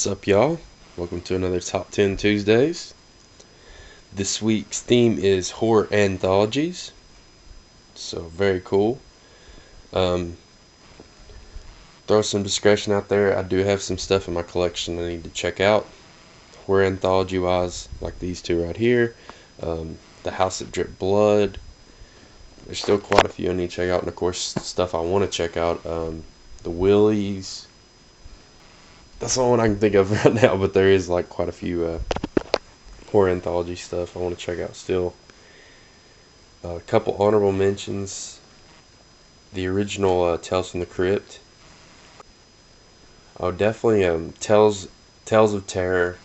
What's up, y'all? Welcome to another Top 10 Tuesdays. This week's theme is horror anthologies, so very cool. Throw some discretion out there. I do have some stuff in my collection I need to check out. Horror anthology wise, like these two right here. The House That Dripped Blood. There's still quite a few I need to check out, and of course, stuff I want to check out. The Willies. That's the only one I can think of right now, but there is like quite a few horror anthology stuff I want to check out still. A couple honorable mentions. The original Tales from the Crypt. Oh, definitely Tales of Terror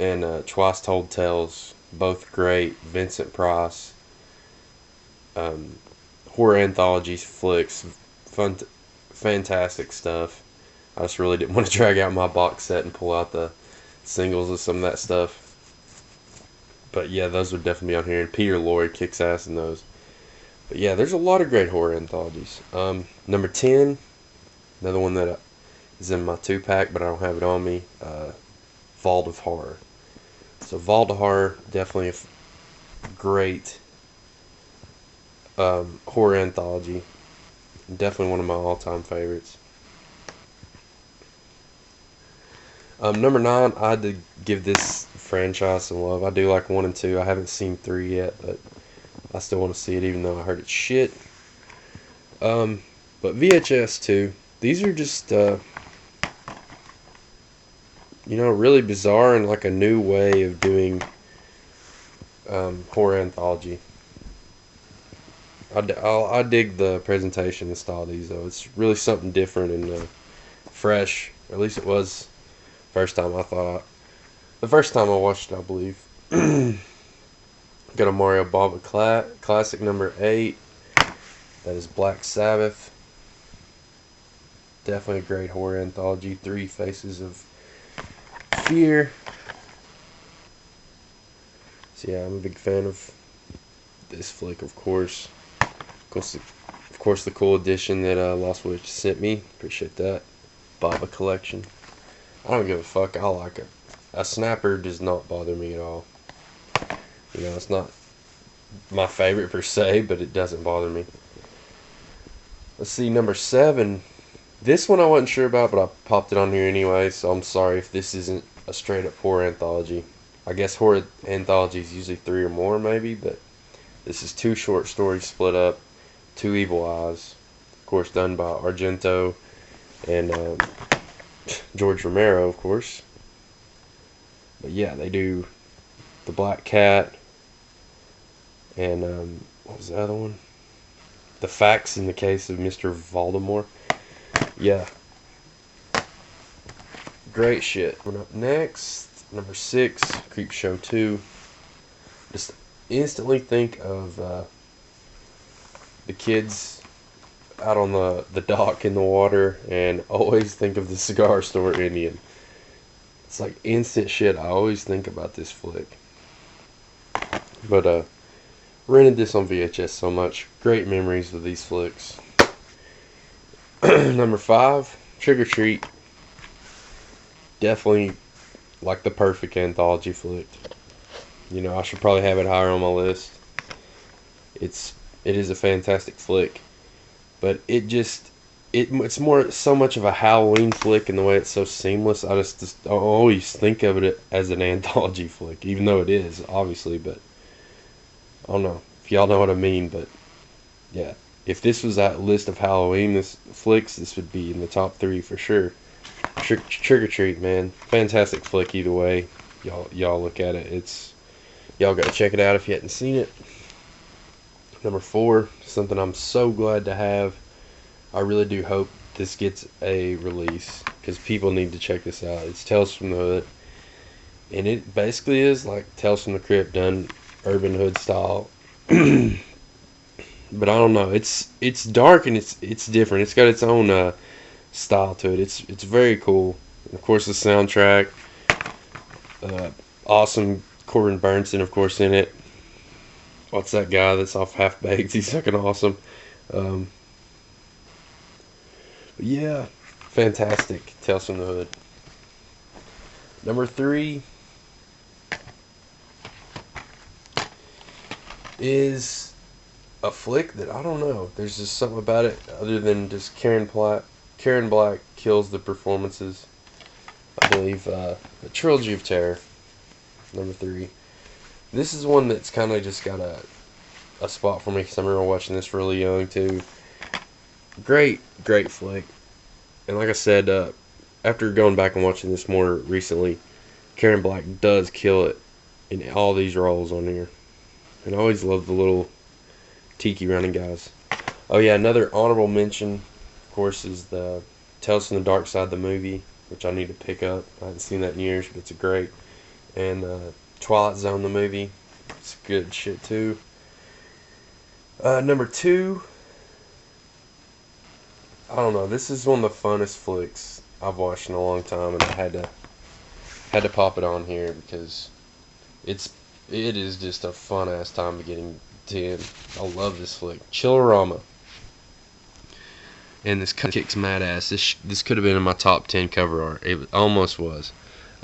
and Twice Told Tales. Both great. Vincent Price. Horror anthologies, flicks. Fantastic stuff. I just really didn't want to drag out my box set and pull out the singles of some of that stuff. But yeah, those would definitely be on here. And Peter Lorre kicks ass in those. But yeah, there's a lot of great horror anthologies. Number 10, another one that is in my 2-pack, but I don't have it on me. Vault of Horror. So Vault of Horror, definitely a great horror anthology. Definitely one of my all-time favorites. Number 9, I had to give this franchise some love. I do like 1 and 2. I haven't seen 3 yet, but I still want to see it even though I heard it's shit. But VHS 2, these are just, really bizarre and like a new way of doing horror anthology. I dig the presentation and style of these, though. It's really something different and fresh. At least it was the first time I watched it, I believe. Got a Mario Bava classic number 8. That is Black Sabbath. Definitely a great horror anthology. 3 Faces of Fear. So yeah, I'm a big fan of this flick, of course. Of course, the cool edition that Lost Witch sent me. Appreciate that. Bava collection. I don't give a fuck. I like it. A snapper does not bother me at all. It's not my favorite per se, but it doesn't bother me. Let's see, number 7. This one I wasn't sure about, but I popped it on here anyway, so I'm sorry if this isn't a straight up horror anthology. I guess horror anthology is usually 3 or more, maybe, but this is 2 short stories split up. 2 Evil Eyes, of course, done by Argento and George Romero, of course. But yeah, they do The Black Cat and what was the other one? The Facts in the Case of Mr. Voldemort. Yeah, great shit. Coming up next, number 6, Creepshow 2. Just instantly think of the kids out on the dock in the water, and always think of the cigar store Indian. It's like instant shit. I always think about this flick. But rented this on VHS so much. Great memories of these flicks. Number 5, Trick or Treat. Definitely like the perfect anthology flick. I should probably have it higher on my list. It is a fantastic flick, but it's more so much of a Halloween flick in the way it's so seamless. I always think of it as an anthology flick, even though it is, obviously, but I don't know if y'all know what I mean. But yeah, if this was that list of Halloween flicks, this would be in the top 3 for sure. Trick or Treat, man, fantastic flick either way. Y'all look at it. Y'all gotta check it out if you hadn't seen it. Number 4, something I'm so glad to have. I really do hope this gets a release, because people need to check this out. It's Tales from the Hood, and it basically is like Tales from the Crypt done urban hood style. But I don't know. It's dark and it's different. It's got its own style to it. It's very cool. And of course, the soundtrack. Awesome. Corbin Burnson, of course, in it. What's that guy that's off Half Baked? He's fucking awesome. But yeah, fantastic Tales from the Hood. Number 3 is a flick that I don't know. There's just something about it other than just Karen Black kills the performances. I believe the Trilogy of Terror. Number 3. This is one that's kind of just got a spot for me because I remember watching this really young too. Great flick. And like I said, after going back and watching this more recently, Karen Black does kill it in all these roles on here. And I always love the little tiki running guys. Oh yeah, another honorable mention, of course, is the Tales from the Dark Side, the movie, which I need to pick up. I haven't seen that in years, but it's great. And Twilight Zone, the movie, it's good shit too. Number 2, I don't know. This is one of the funnest flicks I've watched in a long time, and I had to pop it on here because it is just a fun ass time beginning to end. I love this flick, Chillerama, and this kicks mad ass. This could have been in my top 10 cover art. It almost was.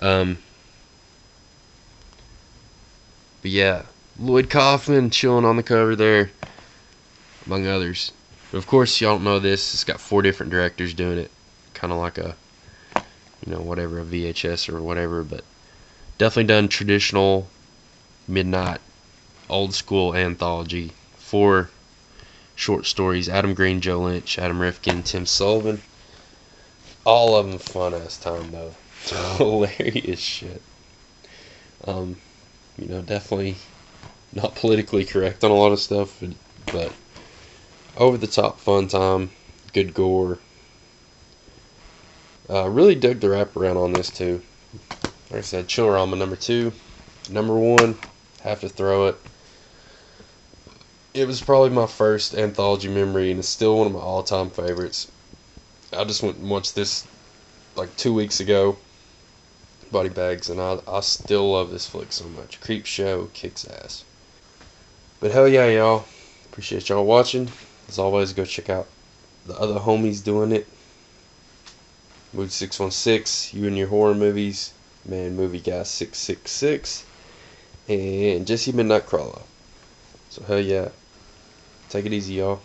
But yeah, Lloyd Kaufman chilling on the cover there, among others. But of course, y'all don't know this. It's got 4 different directors doing it, kind of like a, whatever, a VHS or whatever. But definitely done traditional midnight, old school anthology. 4 short stories. Adam Green, Joe Lynch, Adam Rifkin, Tim Sullivan. All of them fun ass time though. Hilarious shit. Definitely not politically correct on a lot of stuff, but over the top fun time, good gore. Really dug the wraparound on this too. Like I said, Chillerama number 2. Number 1, have to throw it. It was probably my first anthology memory, and it's still one of my all-time favorites. I just went and watched this like 2 weeks ago, Body Bags, and I still love this flick so much. Creep Show kicks ass. But hell yeah, y'all. Appreciate y'all watching. As always, go check out the other homies doing it. Mood 616, You and Your Horror Movies, Man Movie Guy 666, and Jesse Midnight Crawler. So hell yeah. Take it easy, y'all.